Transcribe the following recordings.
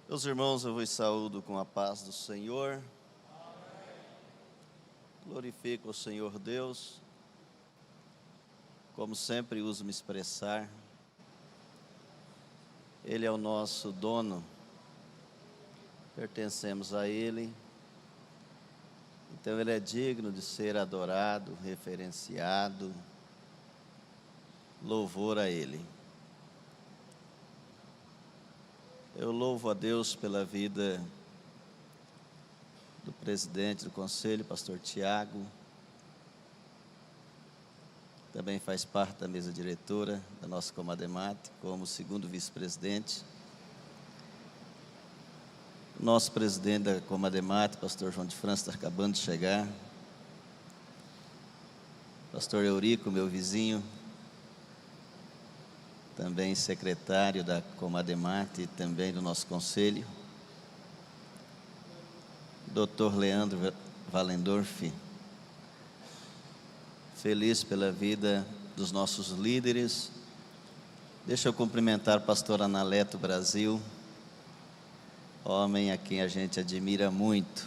Meus irmãos, eu vos saúdo com a paz do Senhor. Glorifico o Senhor Deus. Como sempre uso me expressar, Ele é o nosso dono, pertencemos a Ele, então Ele é digno de ser adorado, referenciado, louvor a Ele. Eu louvo a Deus pela vida do presidente do conselho, pastor Tiago. Também faz parte da mesa diretora da nossa Comademate, como segundo vice-presidente. Nosso presidente da Comademate, pastor João de França, está acabando de chegar. Pastor Eurico, meu vizinho, também secretário da Comademate e também do nosso conselho. Dr. Leandro Valendorf, feliz pela vida dos nossos líderes. Deixa eu cumprimentar o pastor Analeto Brasil, homem a quem a gente admira muito.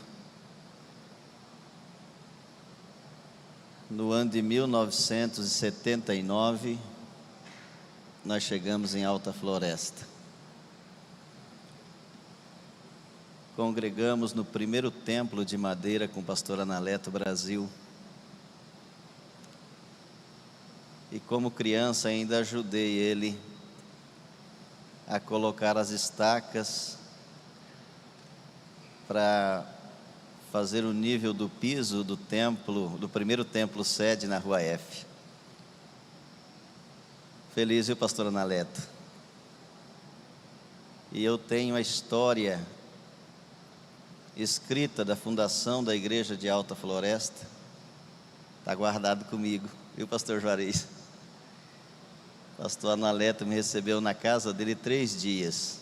No ano de 1979, nós chegamos em Alta Floresta. Congregamos no primeiro templo de madeira com o pastor Analeto Brasil. E como criança ainda ajudei ele a colocar as estacas para fazer o nível do piso do templo, do primeiro templo sede na Rua F. Feliz, viu, pastor Analeto? E eu tenho a história escrita da fundação da igreja de Alta Floresta, está guardado comigo, viu, pastor Juarez? Pastor Analeto me recebeu na casa dele 3 dias,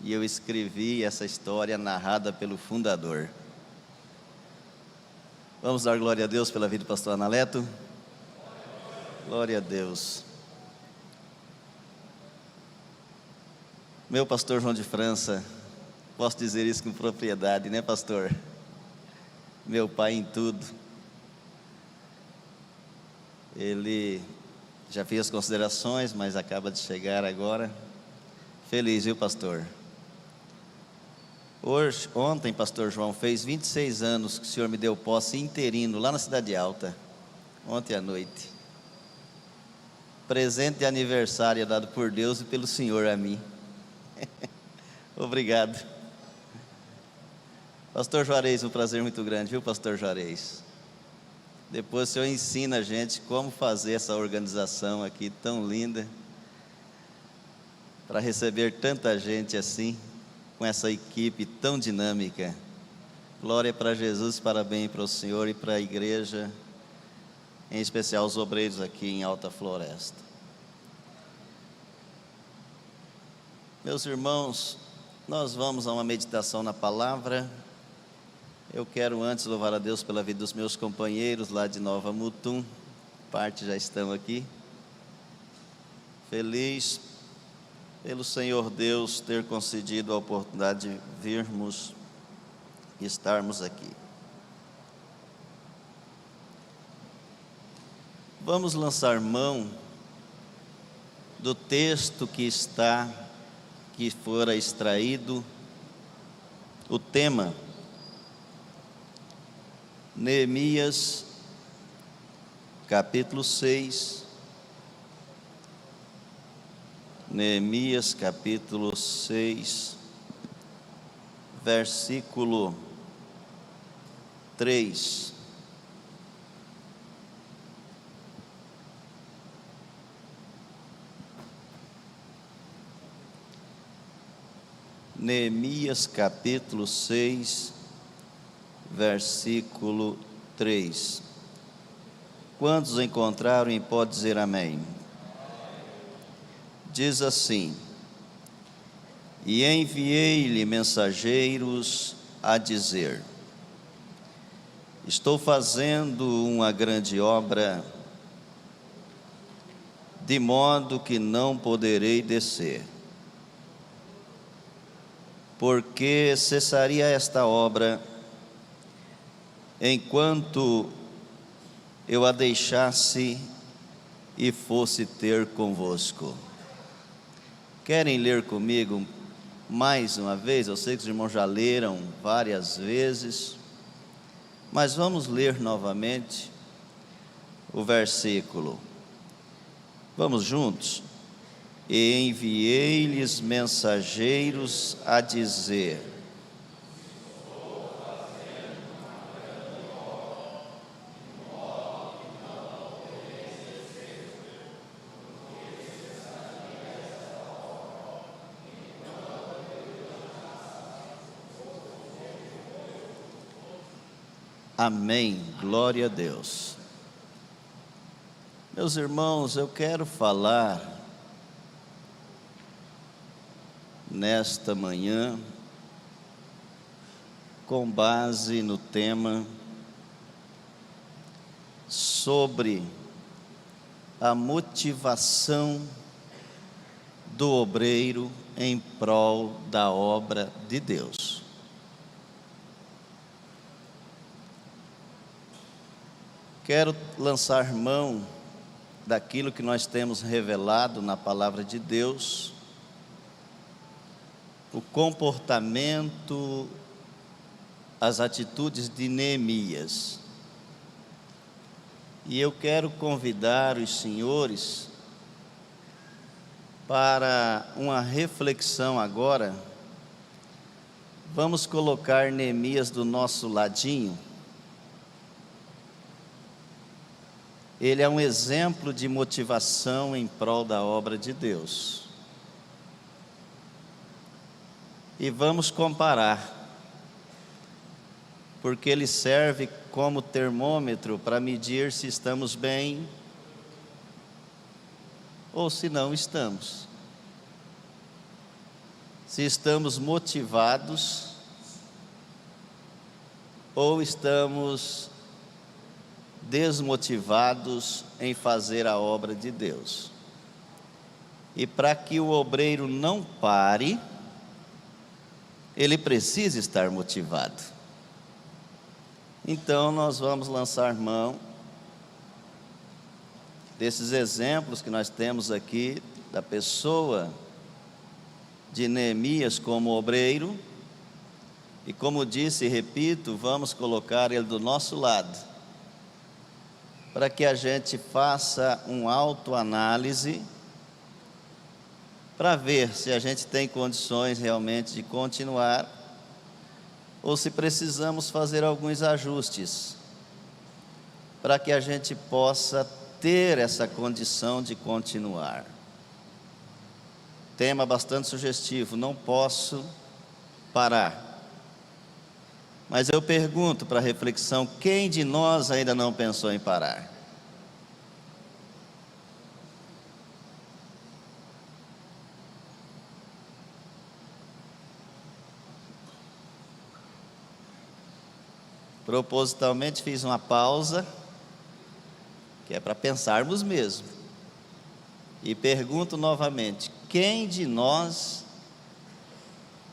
e eu escrevi essa história narrada pelo fundador. Vamos dar glória a Deus pela vida do pastor Analeto? Glória a Deus. Meu pastor João de França, posso dizer isso com propriedade, né, pastor? Meu pai em tudo. Ele já fez as considerações, mas acaba de chegar agora. Feliz, viu, pastor? Ontem, pastor João, fez 26 anos que o senhor me deu posse interino lá na Cidade Alta. Ontem à noite. Presente de aniversário dado por Deus e pelo senhor a mim. Obrigado. Pastor Juarez, um prazer muito grande, viu, pastor Juarez? Depois o senhor ensina a gente como fazer essa organização aqui tão linda, para receber tanta gente assim, com essa equipe tão dinâmica. Glória para Jesus, parabéns para o senhor e para a igreja, em especial os obreiros aqui em Alta Floresta. Meus irmãos, nós vamos a uma meditação na palavra. Eu quero antes louvar a Deus pela vida dos meus companheiros lá de Nova Mutum, parte já estão aqui. Feliz pelo Senhor Deus ter concedido a oportunidade de virmos e estarmos aqui. Vamos lançar mão do texto que fora extraído, o tema Neemias, capítulo 6, Neemias, capítulo 6, versículo 3. Neemias, capítulo 6, versículo 3. Quantos encontraram e pode dizer amém? Diz assim: E enviei-lhe mensageiros a dizer: Estou fazendo uma grande obra, de modo que não poderei descer. porque cessaria esta obra enquanto eu a deixasse e fosse ter convosco. Querem ler comigo mais uma vez? Eu sei que os irmãos já leram várias vezes, mas vamos ler novamente o versículo. Vamos juntos? E enviei-lhes mensageiros a dizer: amém, glória a Deus. Meus irmãos, eu quero falar nesta manhã com base no tema sobre a motivação do obreiro em prol da obra de Deus. Quero lançar mão daquilo que nós temos revelado na palavra de Deus, o comportamento, as atitudes de Neemias. E eu quero convidar os senhores para uma reflexão agora. Vamos colocar Neemias do nosso ladinho. Ele é um exemplo de motivação em prol da obra de Deus. E vamos comparar, porque ele serve como termômetro para medir se estamos bem ou se não estamos. Se estamos motivados ou estamos desmotivados em fazer a obra de Deus. E para que o obreiro não pare, ele precisa estar motivado. Então nós vamos lançar mão desses exemplos que nós temos aqui, da pessoa de Neemias como obreiro, e como disse e repito, vamos colocar ele do nosso lado, para que a gente faça uma autoanálise, para ver se a gente tem condições realmente de continuar, ou se precisamos fazer alguns ajustes, para que a gente possa ter essa condição de continuar. Tema bastante sugestivo, não posso parar. Mas eu pergunto para reflexão, quem de nós ainda não pensou em parar? Propositalmente fiz uma pausa, que é para pensarmos mesmo. E pergunto novamente, quem de nós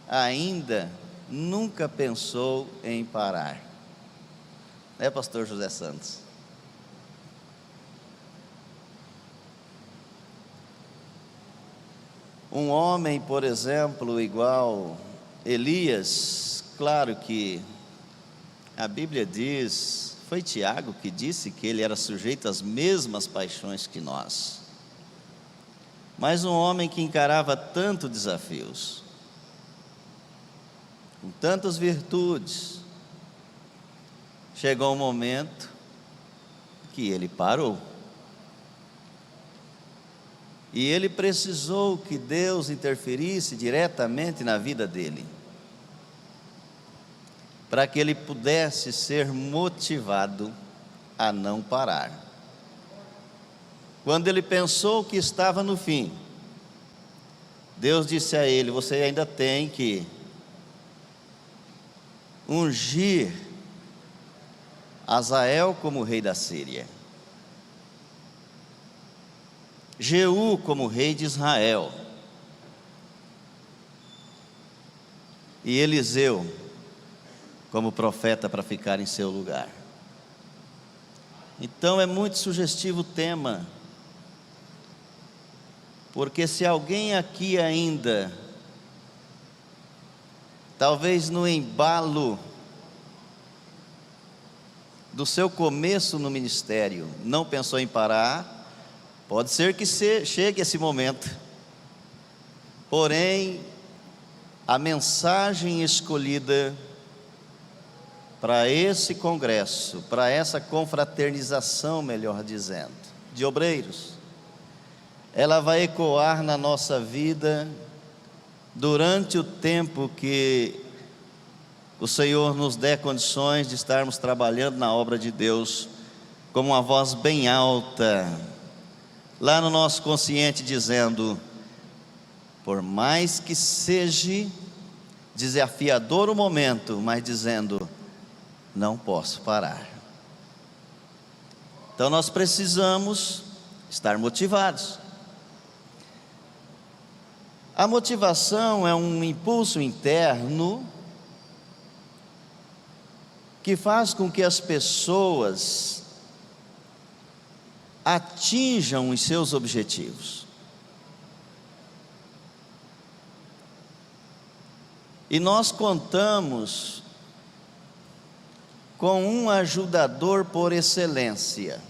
ainda nunca pensou em parar? Né, pastor José Santos? Um homem, por exemplo, igual Elias, claro que a Bíblia diz, foi Tiago que disse que ele era sujeito às mesmas paixões que nós. Mas um homem que encarava tantos desafios, com tantas virtudes, chegou um momento que ele parou. E ele precisou que Deus interferisse diretamente na vida dele, para que ele pudesse ser motivado a não parar. Quando ele pensou que estava no fim, Deus disse a ele: você ainda tem que ungir Azael como rei da Síria, Jeú como rei de Israel. e Eliseu como profeta para ficar em seu lugar. Então é muito sugestivo o tema, porque se alguém aqui ainda, talvez no embalo do seu começo no ministério, não pensou em parar, pode ser que chegue esse momento. Porém, a mensagem escolhida para esse congresso, para essa confraternização, melhor dizendo, de obreiros, ela vai ecoar na nossa vida durante o tempo que o Senhor nos der condições de estarmos trabalhando na obra de Deus, com uma voz bem alta, lá no nosso consciente, dizendo: por mais que seja desafiador o momento, mas dizendo: não posso parar. Então nós precisamos estar motivados. A motivação é um impulso interno que faz com que as pessoas atinjam os seus objetivos. E nós contamos com um ajudador por excelência,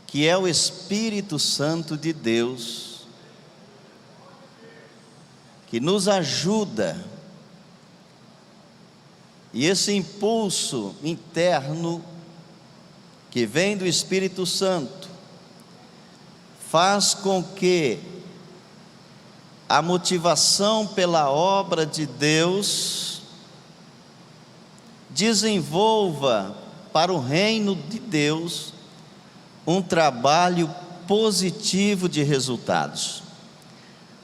que é o Espírito Santo de Deus, que nos ajuda. E esse impulso interno que vem do Espírito Santo faz com que a motivação pela obra de Deus desenvolva para o reino de Deus um trabalho positivo de resultados.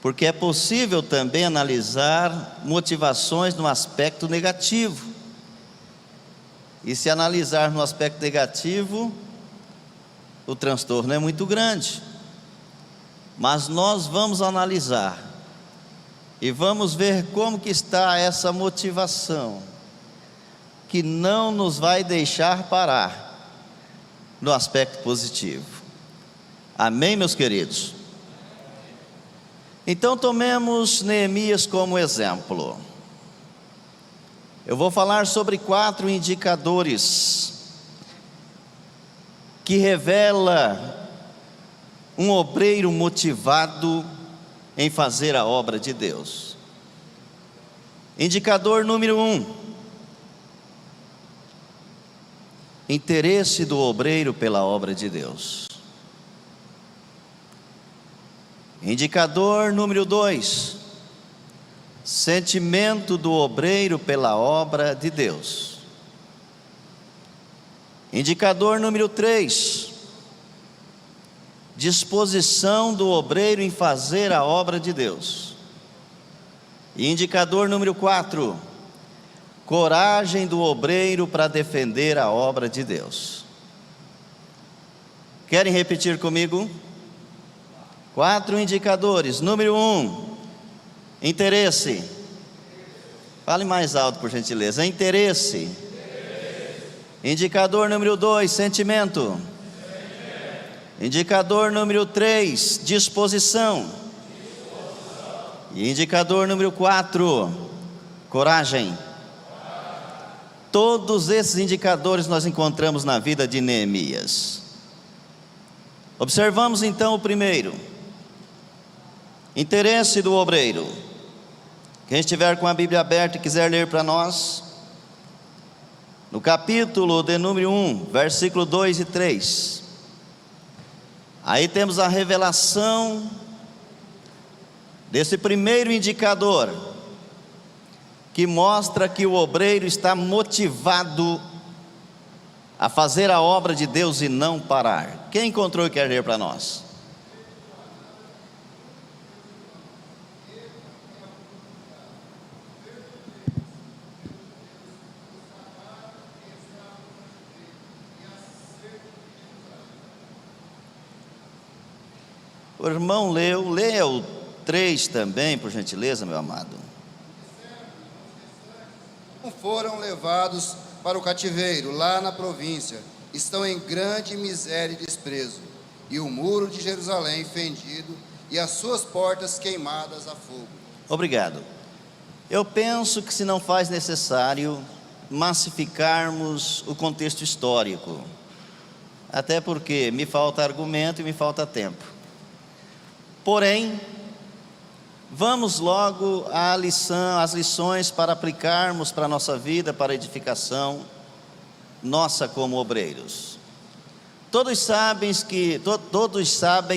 Porque é possível também analisar motivações no aspecto negativo. E se analisar no aspecto negativo, o transtorno é muito grande. Mas nós vamos analisar e vamos ver como que está essa motivação, que não nos vai deixar parar no aspecto positivo. Amém, meus queridos? Então tomemos Neemias como exemplo. Eu vou falar sobre 4 indicadores que revela um obreiro motivado em fazer a obra de Deus. Indicador número 1: interesse do obreiro pela obra de Deus. Indicador número 2: sentimento do obreiro pela obra de Deus. Indicador número 3: disposição do obreiro em fazer a obra de Deus. E indicador número 4: coragem do obreiro para defender a obra de Deus. Querem repetir comigo? 4 indicadores. Número 1: interesse. Fale mais alto, por gentileza. Interesse. Indicador número 2: sentimento. Indicador número 3: disposição. E indicador número 4: coragem. Todos esses indicadores nós encontramos na vida de Neemias. Observamos então o primeiro: interesse do obreiro. Quem estiver com a Bíblia aberta e quiser ler para nós, no capítulo de número 1, versículo 2 e 3, aí temos a revelação desse primeiro indicador, que mostra que o obreiro está motivado a fazer a obra de Deus e não parar. Quem encontrou e quer ler para nós? O irmão leu, leia o 3 também, por gentileza, meu amado. foram levados para o cativeiro, lá na província, estão em grande miséria e desprezo, e o muro de Jerusalém fendido, e as suas portas queimadas a fogo. Obrigado. Eu penso que se não faz necessário massificarmos o contexto histórico, até porque me falta argumento e me falta tempo. Porém, vamos logo às lições para aplicarmos para a nossa vida, para a edificação nossa como obreiros. Todos sabem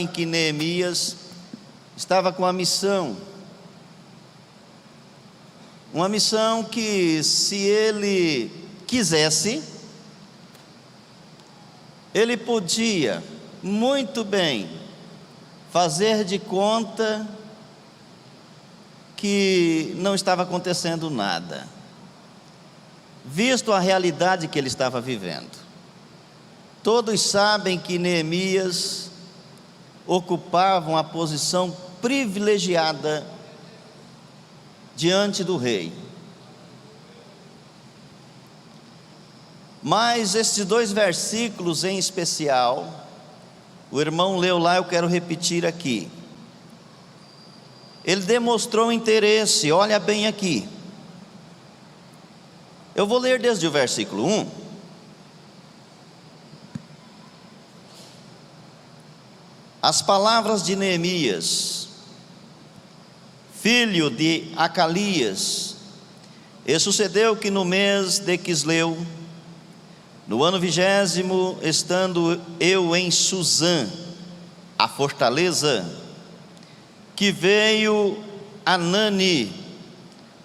que Neemias estava com uma missão que, se ele quisesse, ele podia muito bem fazer de conta que não estava acontecendo nada, visto a realidade que ele estava vivendo. Todos sabem que Neemias ocupava uma posição privilegiada diante do rei. Mas estes 2 versículos em especial, o irmão leu lá, eu quero repetir aqui. Ele demonstrou interesse, olha bem aqui. Eu vou ler desde o versículo 1. As palavras de Neemias, filho de Acalias. E sucedeu que no mês de Quisleu, no ano 20º, estando eu em Suzã, a fortaleza, que veio Anani,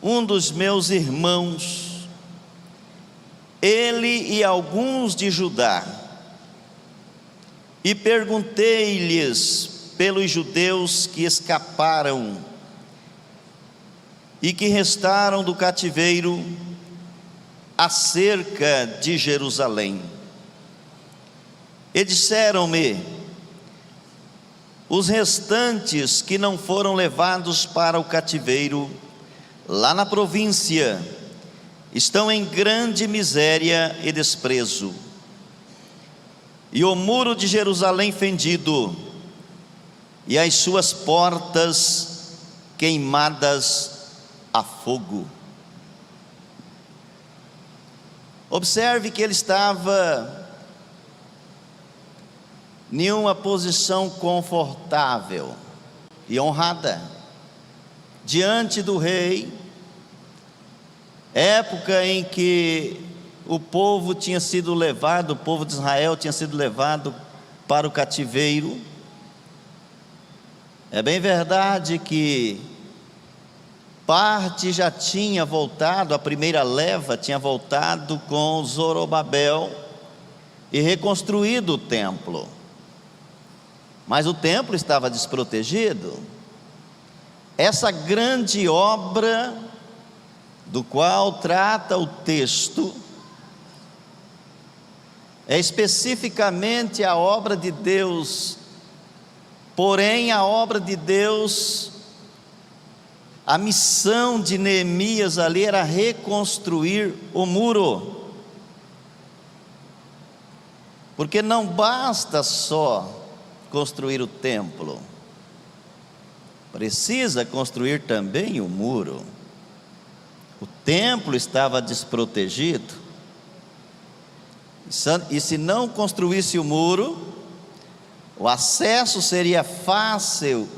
um dos meus irmãos, ele e alguns de Judá, e perguntei-lhes pelos judeus que escaparam e que restaram do cativeiro acerca de Jerusalém. E disseram-me: os restantes que não foram levados para o cativeiro, lá na província, estão em grande miséria e desprezo, e o muro de Jerusalém fendido, e as suas portas queimadas a fogo. Observe que ele estava em uma posição confortável e honrada diante do rei, época em que o povo tinha sido levado, o povo de Israel tinha sido levado para o cativeiro. É bem verdade que parte já tinha voltado, a primeira leva tinha voltado com Zorobabel e reconstruído o templo, mas o templo estava desprotegido. Essa grande obra do qual trata o texto é especificamente a obra de Deus, porém a obra de Deus, a missão de Neemias ali era reconstruir o muro, porque não basta só construir o templo, precisa construir também o muro. O templo estava desprotegido, e se não construísse o muro, o acesso seria fácil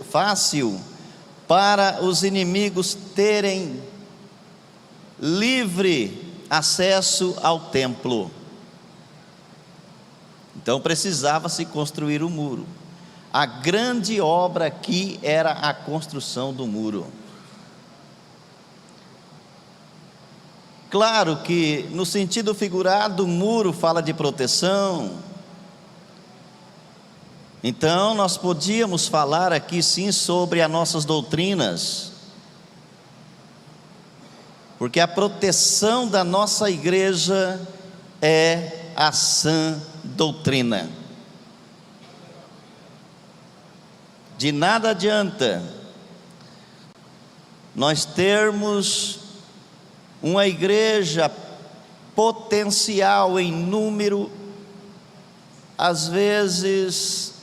para os inimigos terem livre acesso ao templo. Então precisava-se construir o muro. A grande obra aqui era a construção do muro. Claro que no sentido figurado, o muro fala de proteção. Então nós podíamos falar aqui sim sobre as nossas doutrinas, porque a proteção da nossa igreja é a sã doutrina. De nada adianta nós termos uma igreja potencial em número. Às vezes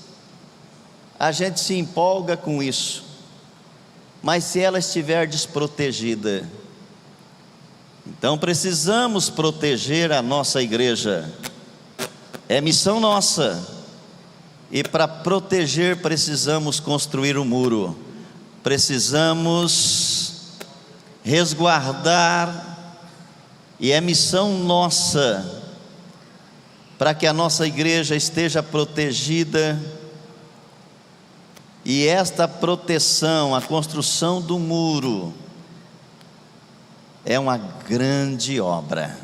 a gente se empolga com isso, mas se ela estiver desprotegida, então precisamos proteger a nossa igreja. É missão nossa. E para proteger precisamos construir um muro, precisamos resguardar, e é missão nossa para que a nossa igreja esteja protegida. E esta proteção, a construção do muro, é uma grande obra.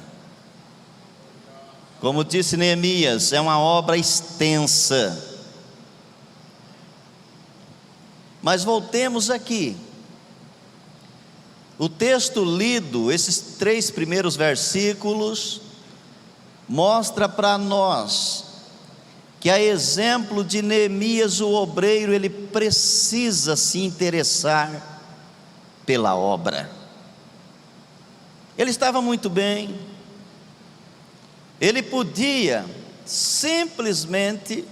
Como disse Neemias, é uma obra extensa. Mas voltemos aqui. O texto lido, esses 3 primeiros versículos, mostra para nós que, a exemplo de Neemias, o obreiro, ele precisa se interessar pela obra. Ele estava muito bem, ele podia simplesmente,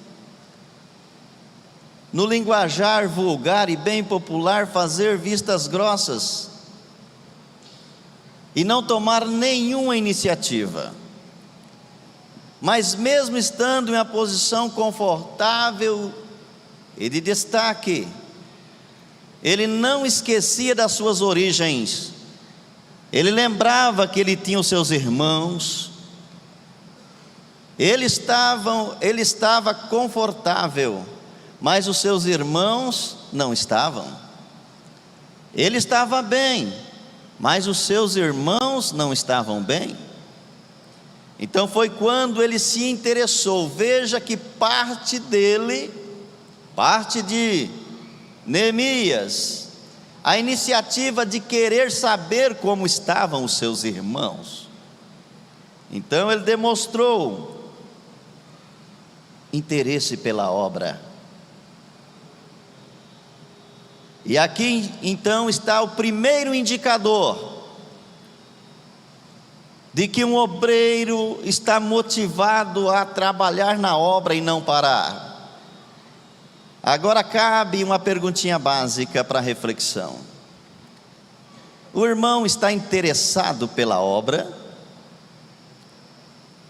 no linguajar vulgar e bem popular, fazer vistas grossas e não tomar nenhuma iniciativa. Mas mesmo estando em uma posição confortável e de destaque, ele não esquecia das suas origens. Ele lembrava que ele tinha os seus irmãos. Ele estava confortável, mas os seus irmãos não estavam. Ele estava bem, mas os seus irmãos não estavam bem. Então foi quando ele se interessou. Veja que parte dele, parte de Neemias, a iniciativa de querer saber como estavam os seus irmãos. Então ele demonstrou interesse pela obra. E aqui então está o primeiro indicador de que um obreiro está motivado a trabalhar na obra e não parar. Agora cabe uma perguntinha básica para reflexão. O irmão está interessado pela obra?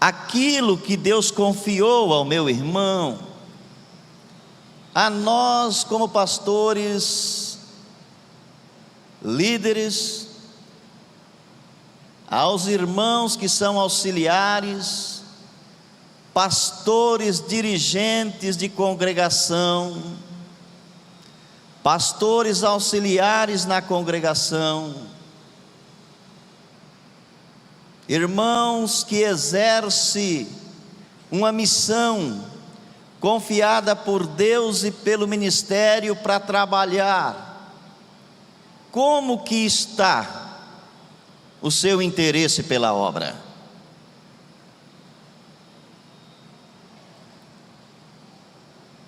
Aquilo que Deus confiou ao meu irmão, a nós como pastores, líderes, aos irmãos que são auxiliares, pastores, dirigentes de congregação, pastores auxiliares na congregação, irmãos que exercem uma missão confiada por Deus e pelo ministério para trabalhar. Como que está o seu interesse pela obra?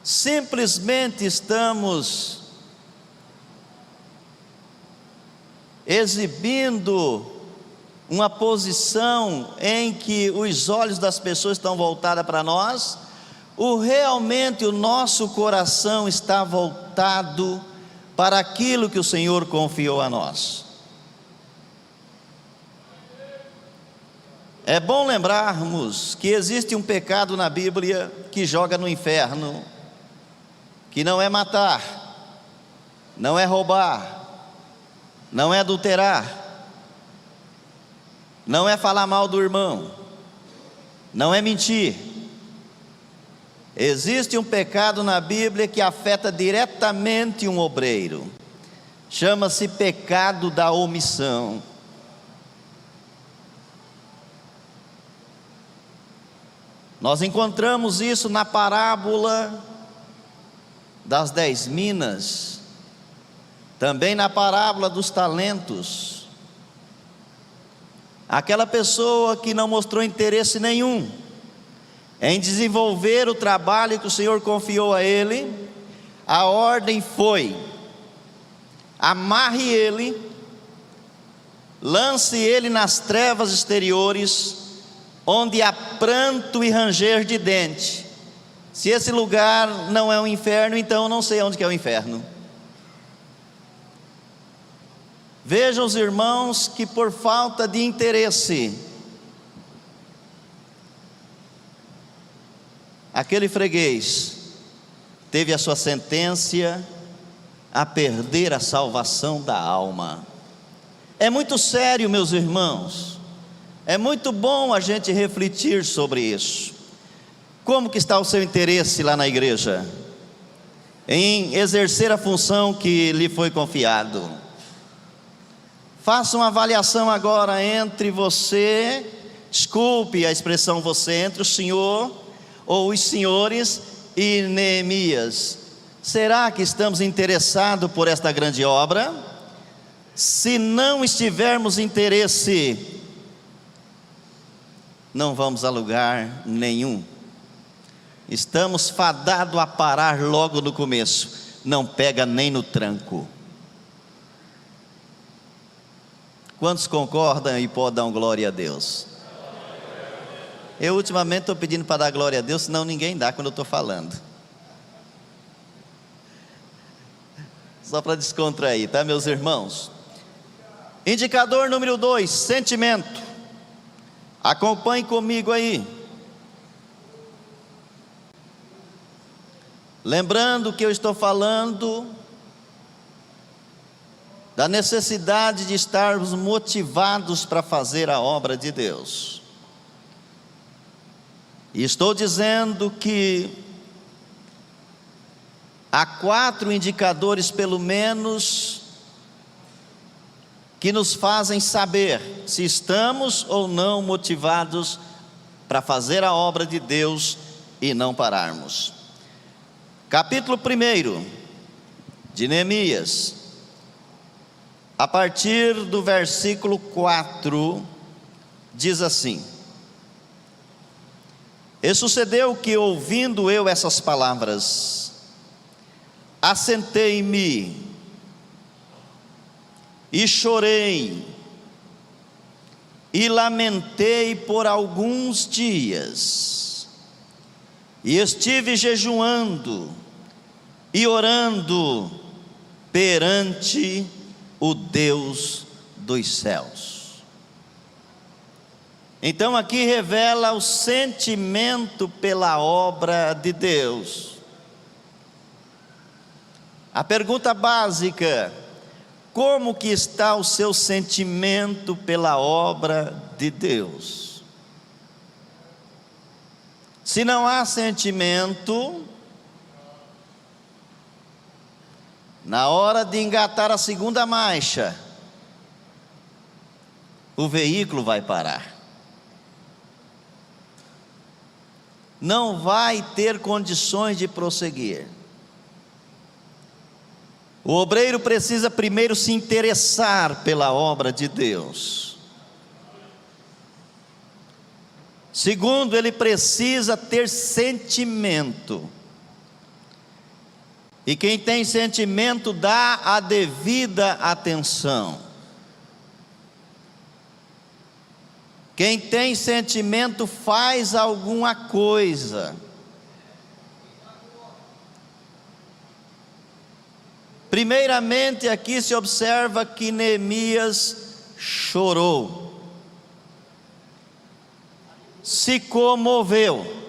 Simplesmente estamos exibindo uma posição em que os olhos das pessoas estão voltados para nós, ou realmente o nosso coração está voltado para aquilo que o Senhor confiou a nós? É bom lembrarmos que existe um pecado na Bíblia que joga no inferno, que não é matar, não é roubar, não é adulterar, não é falar mal do irmão, não é mentir. Existe um pecado na Bíblia que afeta diretamente um obreiro, chama-se pecado da omissão. Nós encontramos isso na parábola das 10 minas, também na parábola dos talentos. Aquela pessoa que não mostrou interesse nenhum em desenvolver o trabalho que o Senhor confiou a ele, a ordem foi: amarre ele lance ele nas trevas exteriores, onde há pranto e ranger de dente. Se esse lugar não é um inferno, então eu não sei onde que é o inferno. Vejam os irmãos que por falta de interesse, aquele freguês teve a sua sentença a perder a salvação da alma. É muito sério, meus irmãos. É muito bom a gente refletir sobre isso. Como que está o seu interesse lá na igreja? Em exercer a função que lhe foi confiado. Faça uma avaliação agora entre você, desculpe a expressão você, entre o senhor ou os senhores e Neemias. Será que estamos interessados por esta grande obra? Se não estivermos interesse, não vamos a lugar nenhum. Estamos fadados a parar logo no começo. Não pega nem no tranco. Quantos concordam e podem dar glória a Deus? Eu ultimamente estou pedindo para dar glória a Deus, senão ninguém dá quando eu estou falando. Só para descontrair, tá, meus irmãos? Indicador número 2, sentimento. Acompanhe comigo aí. Lembrando que eu estou falando da necessidade de estarmos motivados para fazer a obra de Deus. E estou dizendo que há 4 indicadores pelo menos que nos fazem saber se estamos ou não motivados para fazer a obra de Deus e não pararmos. Capítulo 1 de Neemias, a partir do versículo 4, diz assim: E sucedeu que, ouvindo eu essas palavras, assentei-me e chorei e lamentei por alguns dias, e estive jejuando e orando perante o Deus dos céus. Então aqui revela o sentimento pela obra de Deus. A pergunta básica: como que está o seu sentimento pela obra de Deus? Se não há sentimento, na hora de engatar a segunda marcha, o veículo vai parar. Não vai ter condições de prosseguir. O obreiro precisa primeiro se interessar pela obra de Deus. Segundo, ele precisa ter sentimento. E quem tem sentimento dá a devida atenção. Quem tem sentimento faz alguma coisa. Primeiramente, aqui se observa que Neemias chorou, se comoveu.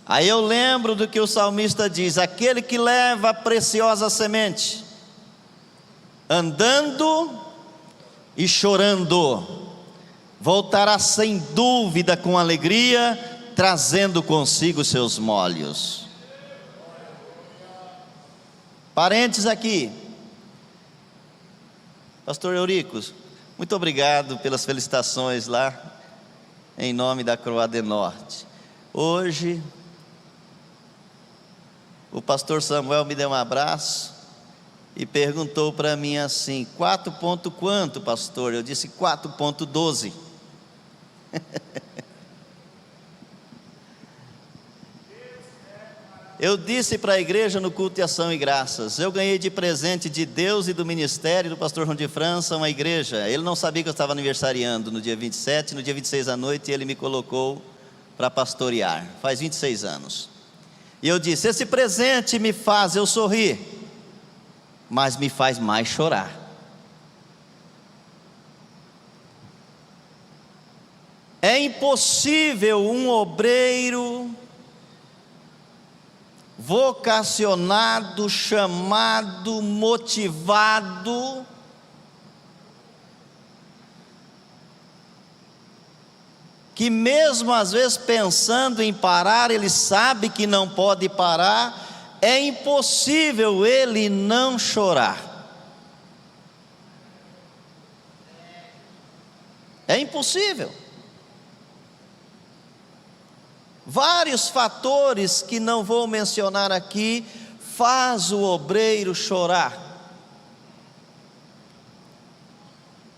Aí eu lembro do que o salmista diz: aquele que leva a preciosa semente, andando e chorando, voltará sem dúvida com alegria, trazendo consigo seus molhos. Parênteses aqui, pastor Euricos, muito obrigado pelas felicitações lá, em nome da Croix do Norte. Hoje, o pastor Samuel me deu um abraço e perguntou para mim assim: 4 ponto quanto, pastor? Eu disse 4.12. Eu disse para a igreja no culto de ação e graças, eu ganhei de presente de Deus e do ministério do pastor João de França uma igreja. Ele não sabia que eu estava aniversariando no dia 27, no dia 26 à noite ele me colocou para pastorear, faz 26 anos. E eu disse, esse presente me faz eu sorrir, mas me faz mais chorar. É impossível um obreiro vocacionado, chamado, motivado, que mesmo às vezes pensando em parar, ele sabe que não pode parar, é impossível ele não chorar. É impossível. Vários fatores que não vou mencionar aqui faz o obreiro chorar.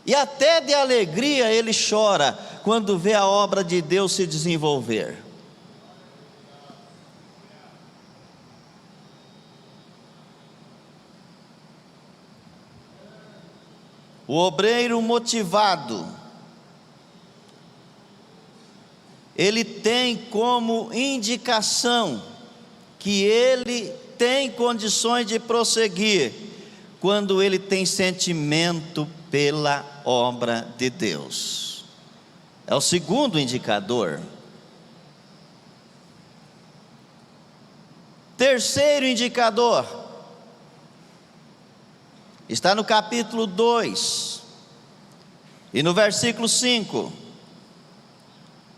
E até de alegria ele chora quando vê a obra de Deus se desenvolver. O obreiro motivado, ele tem como indicação que ele tem condições de prosseguir quando ele tem sentimento pela obra de Deus. É o segundo indicador. Terceiro indicador está no capítulo 2 e no versículo 5.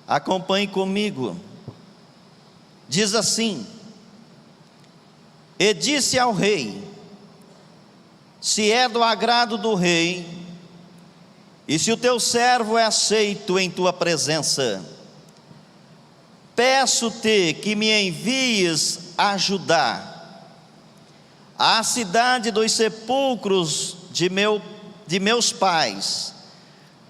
Acompanhe comigo. Diz assim: e disse ao rei, se é do agrado do rei, e se o teu servo é aceito em tua presença, peço-te que me envies a Judá, à cidade dos sepulcros de meus pais,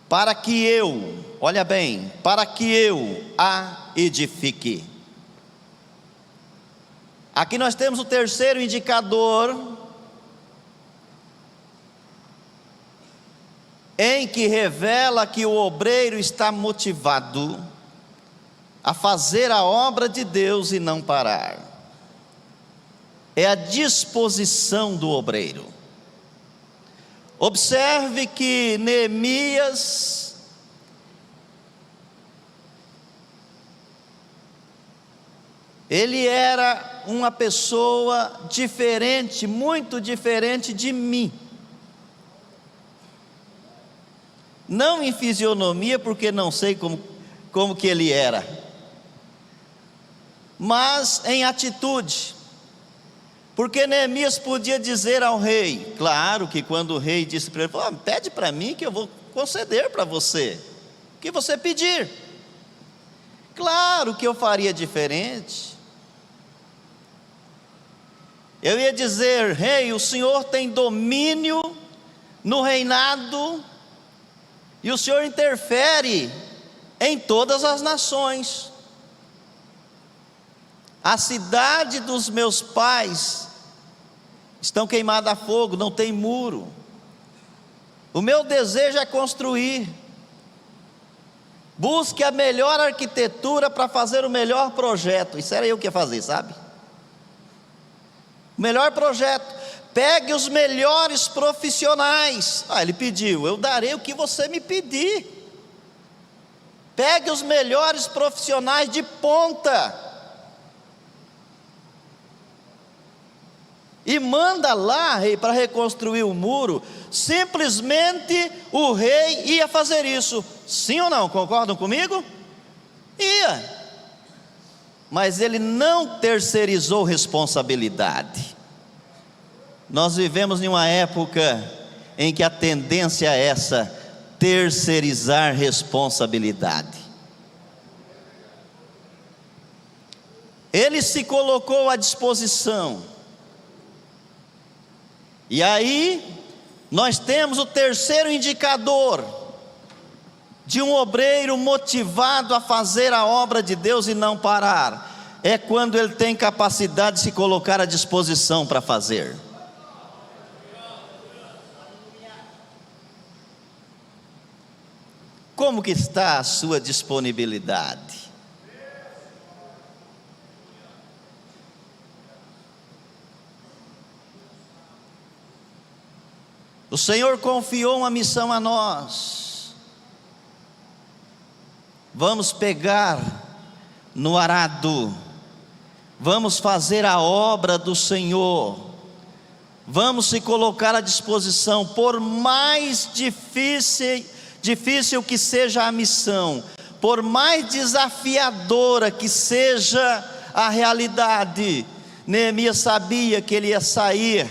para que eu, olha bem, para que eu a edifique. Aqui nós temos o terceiro indicador, em que revela que o obreiro está motivado a fazer a obra de Deus e não parar. É a disposição do obreiro. Observe que Neemias, ele era uma pessoa diferente, muito diferente de mim. Não em fisionomia, porque não sei como que ele era, mas em atitude. Porque Neemias podia dizer ao rei, claro que quando o rei disse para ele, pede para mim que eu vou conceder para você, o que você pedir, claro que eu faria diferente. Eu ia dizer, rei, o senhor tem domínio no reinado, e o senhor interfere em todas as nações. A cidade dos meus pais estão queimadas a fogo, não tem muro. O meu desejo é construir. Busque a melhor arquitetura para fazer o melhor projeto. Isso era eu que ia fazer, sabe? O melhor projeto. Pegue os melhores profissionais. Ele pediu, eu darei o que você me pedir. Pegue os melhores profissionais de ponta e manda lá, rei, para reconstruir o muro. Simplesmente o rei ia fazer isso. Sim ou não? Concordam comigo? Ia. Mas ele não terceirizou responsabilidade. Nós vivemos em uma época em que a tendência é essa, terceirizar responsabilidade. Ele se colocou à disposição. E aí, nós temos o terceiro indicador de um obreiro motivado a fazer a obra de Deus e não parar. é quando ele tem capacidade de se colocar à disposição para fazer. Como que está a sua disponibilidade? O Senhor confiou uma missão a nós. Vamos pegar no arado, vamos fazer a obra do Senhor, vamos se colocar à disposição, por mais difícil que seja a missão, por mais desafiadora que seja a realidade. Neemias sabia que ele ia sair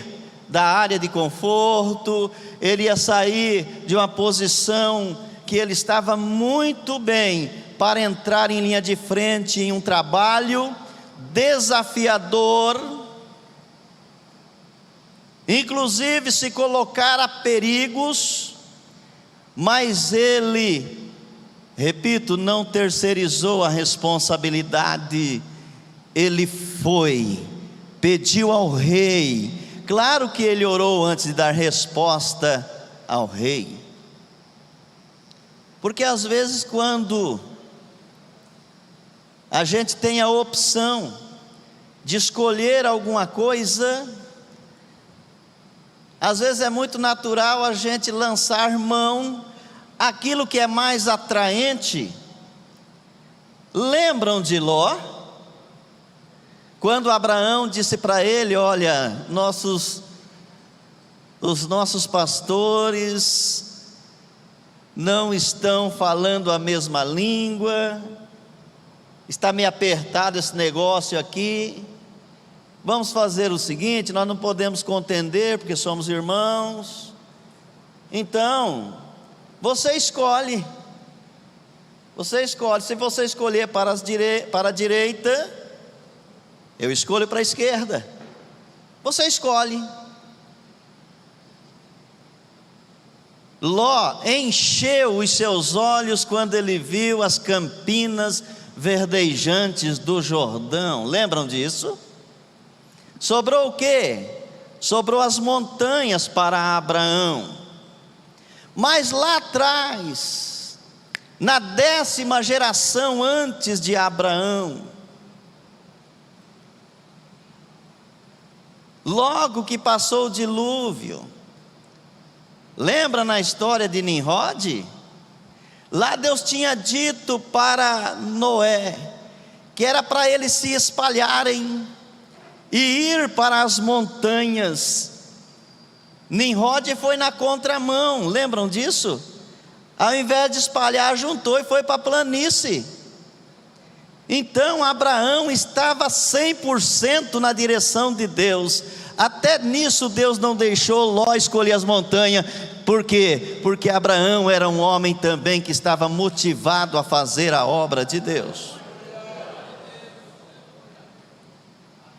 da área de conforto, ele ia sair de uma posição que ele estava muito bem, para entrar em linha de frente em um trabalho desafiador, inclusive se colocar a perigos, mas ele, repito, não terceirizou a responsabilidade. Ele foi, pediu ao rei. Claro que ele orou antes de dar resposta ao rei, porque às vezes quando a gente tem a opção de escolher alguma coisa, às vezes é muito natural a gente lançar mão aquilo que é mais atraente. Lembram de Ló? Quando Abraão disse para ele: olha, os nossos pastores não estão falando a mesma língua, está meio apertado esse negócio aqui, vamos fazer o seguinte, nós não podemos contender porque somos irmãos, então você escolhe, se você escolher para a direita, eu escolho para a esquerda, você escolhe. Ló encheu os seus olhos quando ele viu as campinas verdejantes do Jordão. Lembram disso? Sobrou o quê? Sobrou as montanhas para Abraão. Mas lá atrás, na 10ª geração antes de Abraão, logo que passou o dilúvio, lembra na história de Nimrod? Lá Deus tinha dito para Noé que era para eles se espalharem e ir para as montanhas. Nimrod foi na contramão, lembram disso? Ao invés de espalhar, juntou e foi para a planície. Então Abraão estava 100% na direção de Deus. Até nisso Deus não deixou Ló escolher as montanhas. Por quê? Porque Abraão era um homem também que estava motivado a fazer a obra de Deus.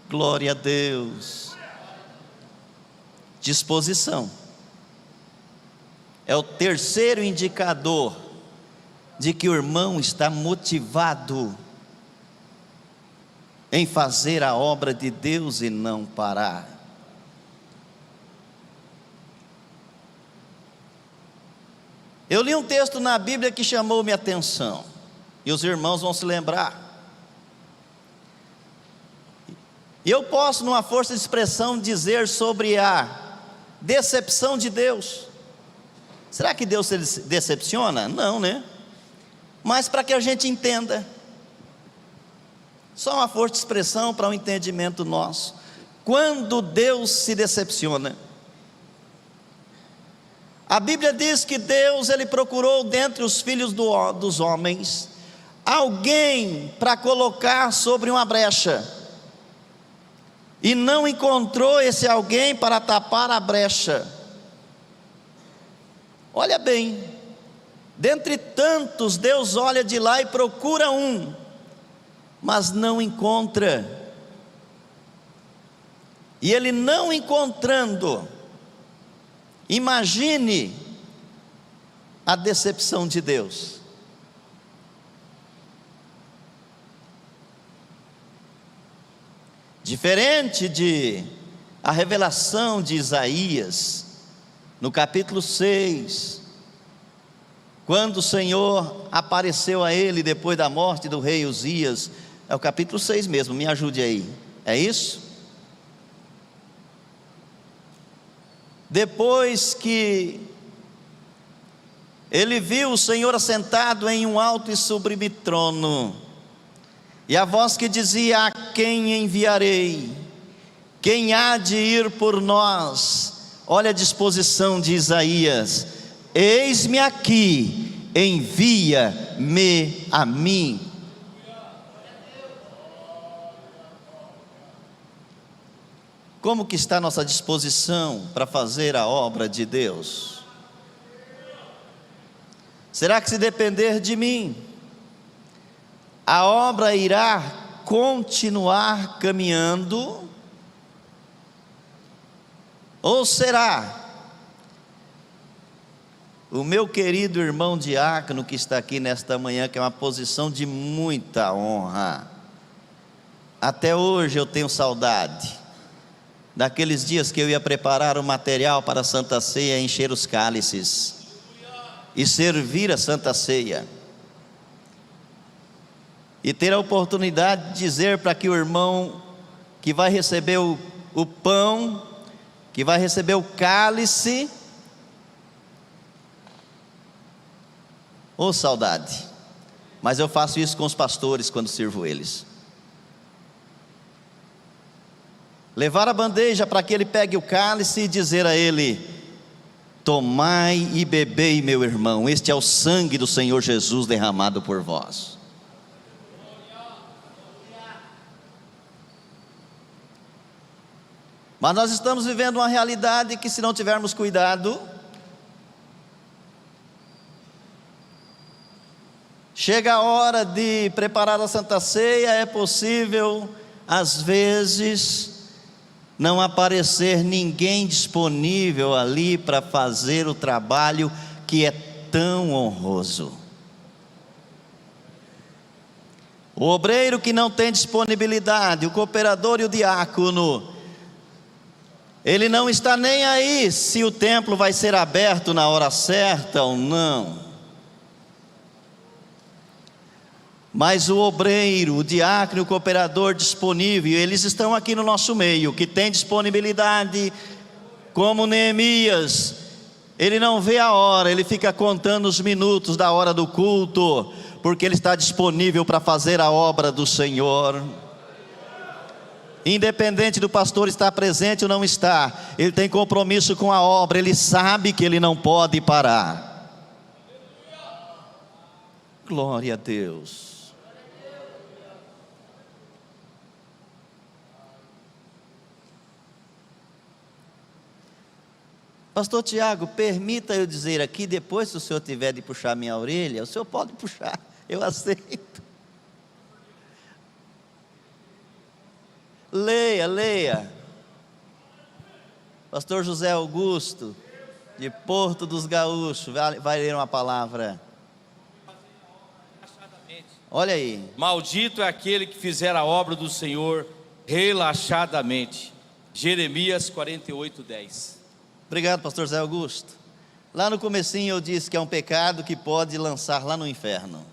Glória a Deus. Disposição é o terceiro indicador de que o irmão está motivado em fazer a obra de Deus e não parar. Eu li um texto na Bíblia que chamou minha atenção, e os irmãos vão se lembrar. E eu posso, numa força de expressão, dizer sobre a decepção de Deus. Será que Deus se decepciona? Não, né? Mas para que a gente entenda, só uma força de expressão para um entendimento nosso. Quando Deus se decepciona, a Bíblia diz que Deus, Ele procurou dentre os filhos dos homens alguém para colocar sobre uma brecha, e não encontrou esse alguém para tapar a brecha. Olha bem, dentre tantos, Deus olha de lá e procura um, mas não encontra. E Ele não encontrando, imagine a decepção de Deus. Diferente de a revelação de Isaías, no capítulo 6, quando o Senhor apareceu a ele depois da morte do rei Uzias, é o capítulo 6 mesmo, me ajude aí, é isso? Depois que ele viu o Senhor assentado em um alto e sublime trono, e a voz que dizia: a quem enviarei? Quem há de ir por nós? Olha a disposição de Isaías: eis-me aqui, envia-me a mim. Como que está a nossa disposição para fazer a obra de Deus? Será que, se depender de mim, a obra irá continuar caminhando? Ou será o meu querido irmão diácono que está aqui nesta manhã, que é uma posição de muita honra? Até hoje eu tenho saudade daqueles dias que eu ia preparar o material para a Santa Ceia, encher os cálices e servir a Santa Ceia, e ter a oportunidade de dizer para que o irmão que vai receber o pão, que vai receber o cálice, oh saudade, mas eu faço isso com os pastores quando sirvo eles. Levar a bandeja para que ele pegue o cálice e dizer a ele: tomai e bebei, meu irmão, este é o sangue do Senhor Jesus derramado por vós. Mas nós estamos vivendo uma realidade que, se não tivermos cuidado, chega a hora de preparar a Santa Ceia, é possível, às vezes, não aparecer ninguém disponível ali para fazer o trabalho que é tão honroso. O obreiro que não tem disponibilidade, o cooperador e o diácono, ele não está nem aí se o templo vai ser aberto na hora certa ou não. Mas o obreiro, o diácono e o cooperador disponível, eles estão aqui no nosso meio, que tem disponibilidade, como Neemias. Ele não vê a hora, ele fica contando os minutos da hora do culto, porque ele está disponível para fazer a obra do Senhor. Independente do pastor estar presente ou não estar, ele tem compromisso com a obra, ele sabe que ele não pode parar. Glória a Deus. Pastor Tiago, permita eu dizer aqui, depois, se o senhor tiver de puxar minha orelha, o senhor pode puxar, eu aceito. Leia. Pastor José Augusto, de Porto dos Gaúchos, vai ler uma palavra. Olha aí. Maldito é aquele que fizer a obra do Senhor relaxadamente. Jeremias 48:10. Obrigado, pastor José Augusto. Lá no comecinho eu disse que é um pecado que pode lançar lá no inferno.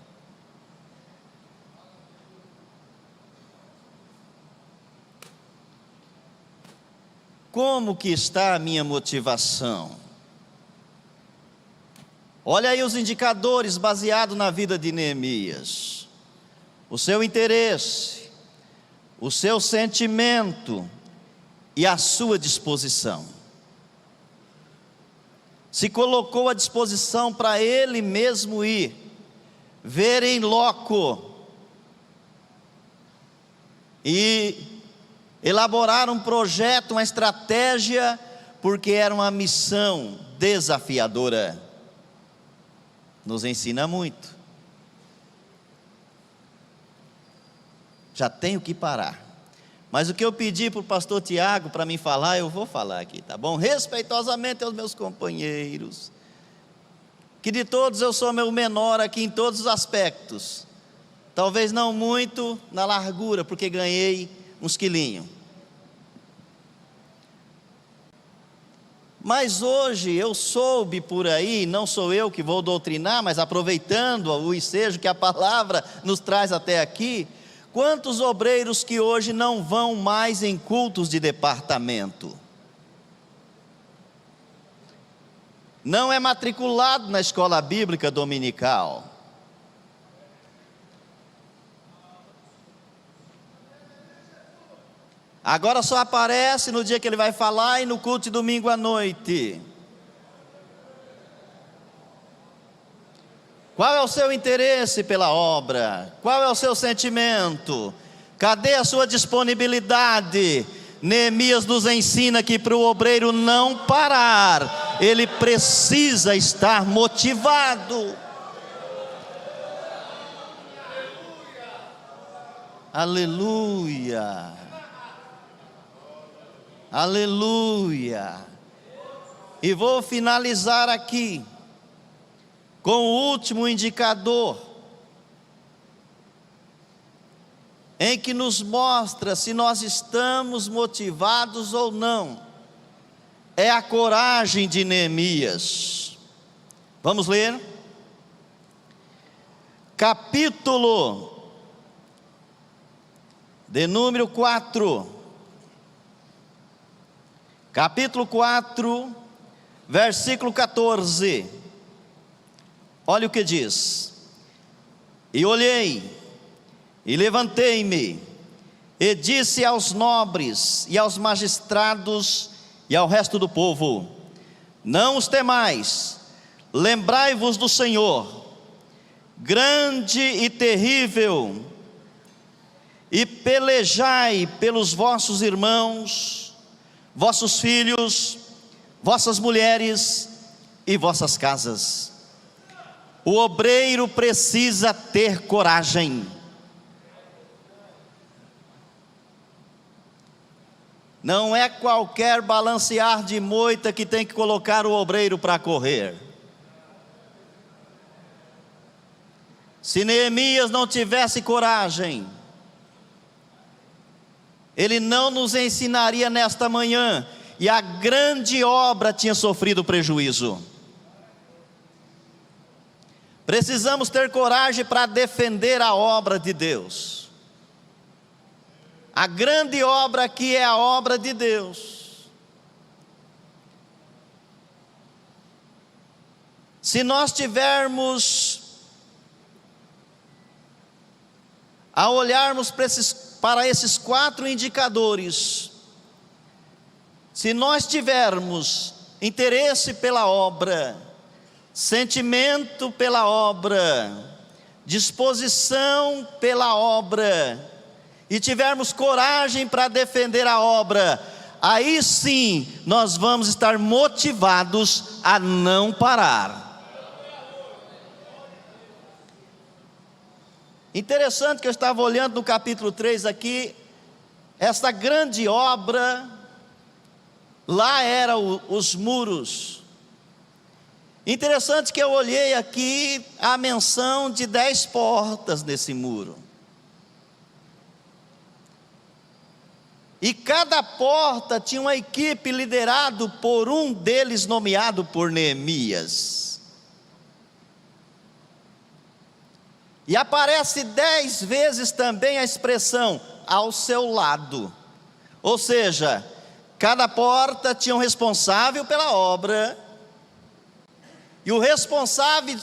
Como que está a minha motivação? Olha aí os indicadores baseados na vida de Neemias. O seu interesse, o seu sentimento e a sua disposição. Se colocou à disposição para ele mesmo ir, ver em loco e elaborar um projeto, uma estratégia, porque era uma missão desafiadora. Nos ensina muito. Já tenho que parar. Mas o que eu pedi para o pastor Tiago para mim falar, eu vou falar aqui, tá bom? Respeitosamente aos meus companheiros, que de todos eu sou meu menor aqui em todos os aspectos. Talvez não muito na largura, porque ganhei uns quilinhos. Mas hoje eu soube por aí, não sou eu que vou doutrinar, mas aproveitando o ensejo que a palavra nos traz até aqui, quantos obreiros que hoje não vão mais em cultos de departamento? Não é matriculado na escola bíblica dominical. Agora só aparece no dia que ele vai falar e no culto de domingo à noite. Qual é o seu interesse pela obra? Qual é o seu sentimento? Cadê a sua disponibilidade? Neemias nos ensina que para o obreiro não parar, ele precisa estar motivado. Aleluia. Aleluia. E vou finalizar aqui com o último indicador, em que nos mostra se nós estamos motivados ou não. É a coragem de Neemias. Vamos ler? Capítulo de número 4. Capítulo 4, versículo 14. Olha o que diz: e olhei, e levantei-me, e disse aos nobres, e aos magistrados, e ao resto do povo: não os temais, lembrai-vos do Senhor, grande e terrível, e pelejai pelos vossos irmãos, vossos filhos, vossas mulheres e vossas casas. O obreiro precisa ter coragem. Não é qualquer balancear de moita que tem que colocar o obreiro para correr. Se Neemias não tivesse coragem, ele não nos ensinaria nesta manhã, e a grande obra tinha sofrido prejuízo. Precisamos ter coragem para defender a obra de Deus. A grande obra aqui é a obra de Deus. Se nós tivermos a olharmos para esses 4 indicadores, se nós tivermos interesse pela obra, sentimento pela obra, disposição pela obra, e tivermos coragem para defender a obra, aí sim nós vamos estar motivados a não parar. Interessante que eu estava olhando no capítulo 3 aqui, essa grande obra, lá eram os muros. Interessante que eu olhei aqui a menção de 10 portas nesse muro. E cada porta tinha uma equipe liderada por um deles nomeado por Neemias. E aparece 10 vezes também a expressão ao seu lado. Ou seja, cada porta tinha um responsável pela obra, e o responsável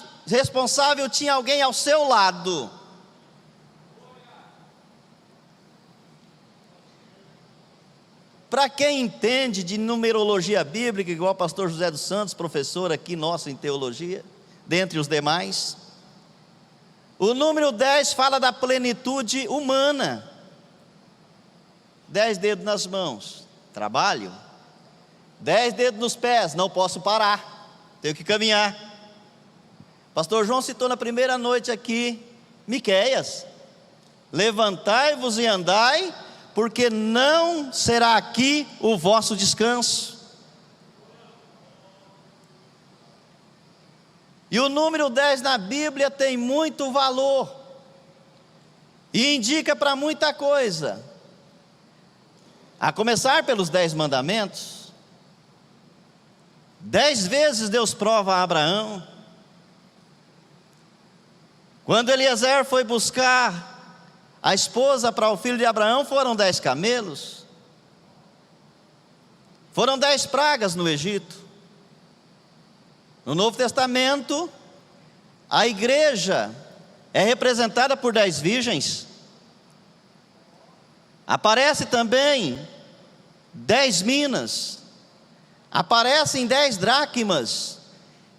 tinha alguém ao seu lado. Para quem entende de numerologia bíblica, igual o pastor José dos Santos, professor aqui nosso em teologia, dentre os demais, o número 10 fala da plenitude humana. 10 dedos nas mãos, trabalho. 10 dedos nos pés, não posso parar, tenho que caminhar. Pastor João citou na primeira noite aqui, Miqueias: levantai-vos e andai, porque não será aqui o vosso descanso. E o número 10 na Bíblia tem muito valor, e indica para muita coisa, a começar pelos 10 mandamentos. 10 vezes Deus prova a Abraão. Quando Eliezer foi buscar a esposa para o filho de Abraão, foram 10 camelos. Foram 10 pragas no Egito. No Novo Testamento, a igreja é representada por 10 virgens. Aparece também 10 minas. Aparecem 10 dracmas.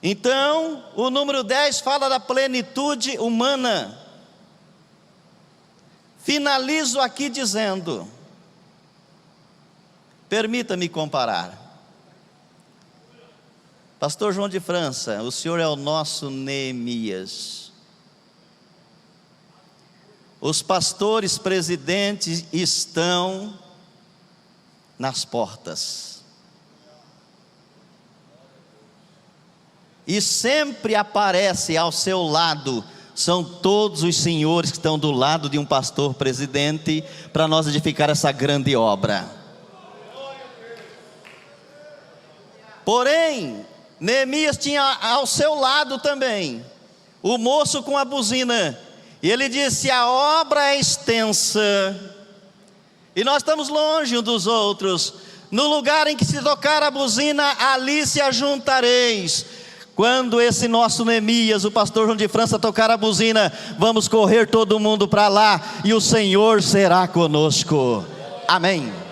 Então, o número 10 fala da plenitude humana. Finalizo aqui dizendo, permita-me comparar. Pastor João de França, o senhor é o nosso Neemias. Os pastores presidentes estão nas portas. E sempre aparece ao seu lado, são todos os senhores que estão do lado de um pastor presidente, para nós edificar essa grande obra. Porém, Neemias tinha ao seu lado também o moço com a buzina, e ele disse: a obra é extensa, e nós estamos longe uns dos outros. No lugar em que se tocar a buzina, ali se ajuntareis. Quando esse nosso Neemias, o pastor João de França, tocar a buzina, vamos correr todo mundo para lá, e o Senhor será conosco. Amém.